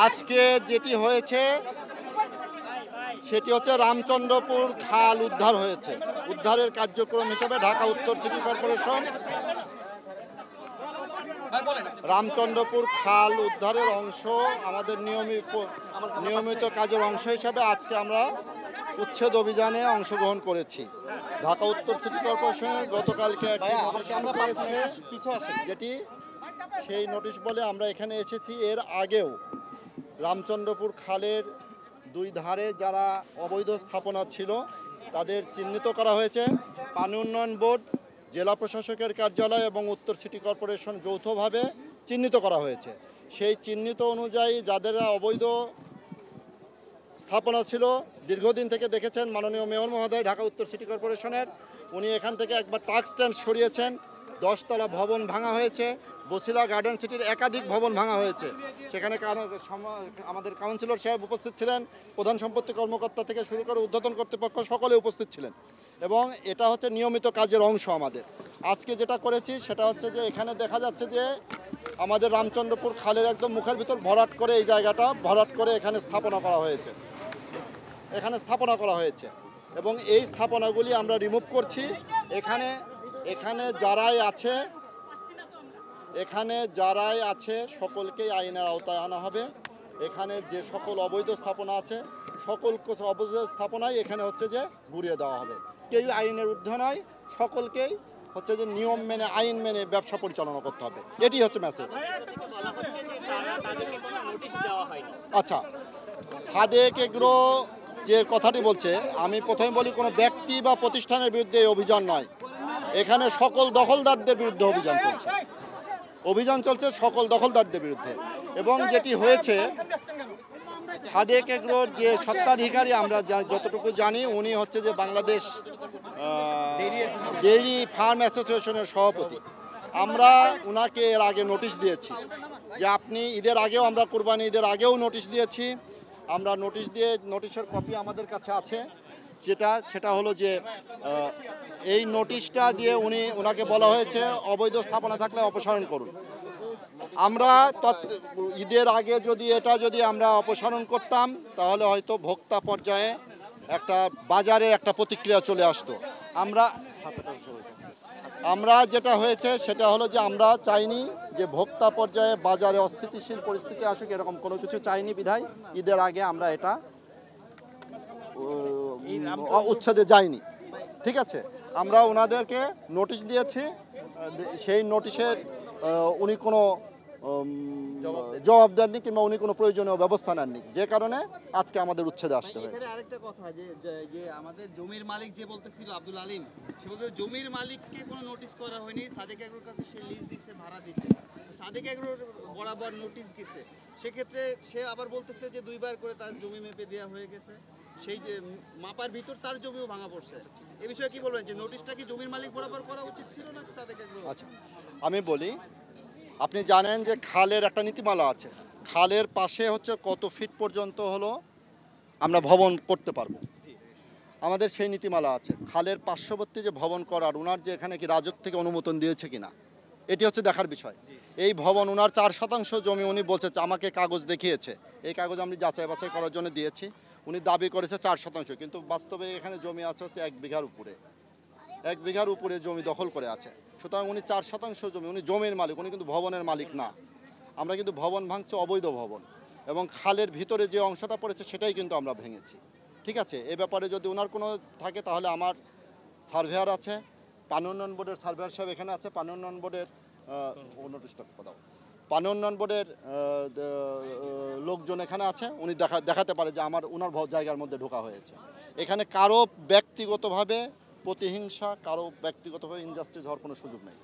আজকে যেটি হয়েছে সেটি হচ্ছে রামচন্দ্রপুর খাল উদ্ধার হয়েছে। উদ্ধারের কার্যক্রম হিসেবে ঢাকা উত্তর সিটি কর্পোরেশন রামচন্দ্রপুর খাল উদ্ধারের অংশ আমাদের নিয়মিত কাজের অংশ হিসাবে আজকে আমরা উচ্ছেদ অভিযানে অংশগ্রহণ করেছি। ঢাকা উত্তর সিটি কর্পোরেশনের গতকালকে একটি নোটিশ পেয়েছে, যেটি সেই নোটিশ বলে আমরা এখানে এসেছি। এর আগেও রামচন্দ্রপুর খালের দুই ধারে যারা অবৈধ স্থাপনা ছিল তাদের চিহ্নিত করা হয়েছে। পানি উন্নয়ন বোর্ড, জেলা প্রশাসকের কার্যালয় এবং উত্তর সিটি কর্পোরেশন যৌথভাবে চিহ্নিত করা হয়েছে। সেই চিহ্নিত অনুযায়ী যাদের অবৈধ স্থাপনা ছিল দীর্ঘদিন থেকে দেখেছেন মাননীয় মেয়র মহোদয় ঢাকা উত্তর সিটি কর্পোরেশনের, উনি এখান থেকে একবার ট্রাক স্ট্যান্ড সরিয়েছেন। 10 তলা ভবন ভাঙা হয়েছে। বসিলা গার্ডেন সিটির একাধিক ভবন ভাঙা হয়েছে। সেখানে আমাদের কাউন্সিলর সাহেব উপস্থিত ছিলেন, প্রধান সম্পত্তি কর্মকর্তা থেকে শুরু করে ঊর্ধ্বতন কর্তৃপক্ষ সকলে উপস্থিত ছিলেন। এবং এটা হচ্ছে নিয়মিত কাজের অংশ আমাদের। আজকে যেটা করেছি সেটা হচ্ছে যে এখানে দেখা যাচ্ছে যে আমাদের রামচন্দ্রপুর খালের একদম মুখের ভিতর ভরাট করে এই জায়গাটা ভরাট করে এখানে স্থাপনা করা হয়েছে। এবং এই স্থাপনাগুলি আমরা রিমুভ করছি। এখানে যারাই আছে সকলকেই আইনের আওতায় আনা হবে। এখানে যে সকল অবৈধ স্থাপনা আছে সকল অবৈধ স্থাপনাই এখানে হচ্ছে যে ঘুরিয়ে দেওয়া হবে। কেউ আইনের ঊর্ধ্বে নয়, সকলকেই হচ্ছে যে নিয়ম মেনে আইন মেনে ব্যবসা পরিচালনা করতে হবে। এটি হচ্ছে মেসেজ। আচ্ছা, সাদেক এগ্রো যে কথাটি বলছে, আমি প্রথমে বলি কোনো ব্যক্তি বা প্রতিষ্ঠানের বিরুদ্ধে এই অভিযান নয়। এখানে সকল দখলদারদের বিরুদ্ধে অভিযান চলছে সকল দখলদারদের বিরুদ্ধে। এবং যেটি হয়েছে, সাদেক এগ্রোর যে স্বত্বাধিকারী আমরা যতটুকু জানি উনি হচ্ছে যে বাংলাদেশ ডেইরি ফার্ম অ্যাসোসিয়েশনের সভাপতি। আমরা ওনাকে এর আগে নোটিশ দিয়েছি যে আপনি ঈদের আগেও, আমরা কুরবানি ঈদের আগেও নোটিশ দিয়েছি। আমরা নোটিশের কপি আমাদের কাছে আছে। সেটা হলো যে এই নোটিশটা দিয়ে ওনাকে বলা হয়েছে অবৈধ স্থাপনা থাকলে অপসারণ করুন। আমরা ঈদের আগে যদি আমরা অপসারণ করতাম তাহলে হয়তো ভোক্তা পর্যায়ে বাজারে একটা প্রতিক্রিয়া চলে আসতো। আমরা যেটা হয়েছে সেটা হলো যে আমরা চাইনি যে ভোক্তা পর্যায়ে বাজারে অস্থিতিশীল পরিস্থিতি আসুক, এরকম কোনো কিছু চাইনি বিধায় ঈদের আগে আমরা এটা উচ্ছেদে যাইনি। ঠিক আছে, আমরা ওনাদেরকে নোটিশ দিয়েছি। সেই নোটিশের উনি কোনো জবাব দেননি কিংবা উনি কোনো প্রয়োজনীয় ব্যবস্থা নেননি, যে কারণে আজকে আমাদের উচ্ছেদে আসতে হয়েছে। আরেকটা কথা যে আমাদের জমির মালিক যে বলতেছিল আব্দুল আলিম, সে বলতে জমির মালিককে কোনো নোটিশ করা হয়নি। সাদেক এগ্রোর কাছে সে লিজ দিচ্ছে, ভাড়া দিচ্ছে, সাদেক এগ্রোর বরাবর নোটিশ গেছে। সেক্ষেত্রে সে আবার বলতেছে যে 2 বার করে তার জমি মেপে দেওয়া হয়ে গেছে, সেই যে মাপার ভিতর তার জমিও ভাঙা পড়ছে। এ বিষয়ে কি বলবেন, যে নোটিশটা কি জমির মালিক বরাবর করা উচিত ছিল না সাদেক এগ্রো? আচ্ছা, আমি বলি, আপনি জানেন যে খালের একটা নীতিমালা আছে। খালের পাশে হচ্ছে কত ফিট পর্যন্ত হলো আমরা ভবন করতে পারবো, আমাদের সেই নীতিমালা আছে। খালের পার্শ্ববর্তী যে ভবন করার ওনার যে এখানে কি রাজক থেকে অনুমোদন দিয়েছে কিনা এটি হচ্ছে দেখার বিষয়। এই ভবন ওনার 4% জমি উনি বলছে, আমাকে কাগজ দেখিয়েছে, এই কাগজ আমি যাচাই বাছাই করার জন্য দিয়েছি। উনি দাবি করেছে 4%, কিন্তু বাস্তবে এখানে জমি আছে হচ্ছে 1 বিঘার উপরে জমি দখল করে আছে। সুতরাং উনি 4% জমি, উনি জমির মালিক, উনি কিন্তু ভবনের মালিক না। আমরা কিন্তু ভবন ভাঙছি অবৈধ ভবন, এবং খালের ভিতরে যে অংশটা পড়েছে সেটাই কিন্তু আমরা ভেঙেছি। ঠিক আছে, এ ব্যাপারে যদি ওনার কোনো থাকে তাহলে আমার সার্ভেয়ার আছে, পানি উন্নয়ন বোর্ডের সার্ভেয়ার সাহেব এখানে আছে, পানি উন্নয়ন বোর্ডের লোকজন এখানে আছে, উনি দেখাতে পারে যে ওনার জায়গার মধ্যে ঢোকা হয়েছে। এখানে কারো ব্যক্তিগতভাবে প্রতিহিংসা, কারো ব্যক্তিগতভাবে ইনজাস্টিস হওয়ার কোনো সুযোগ নেই।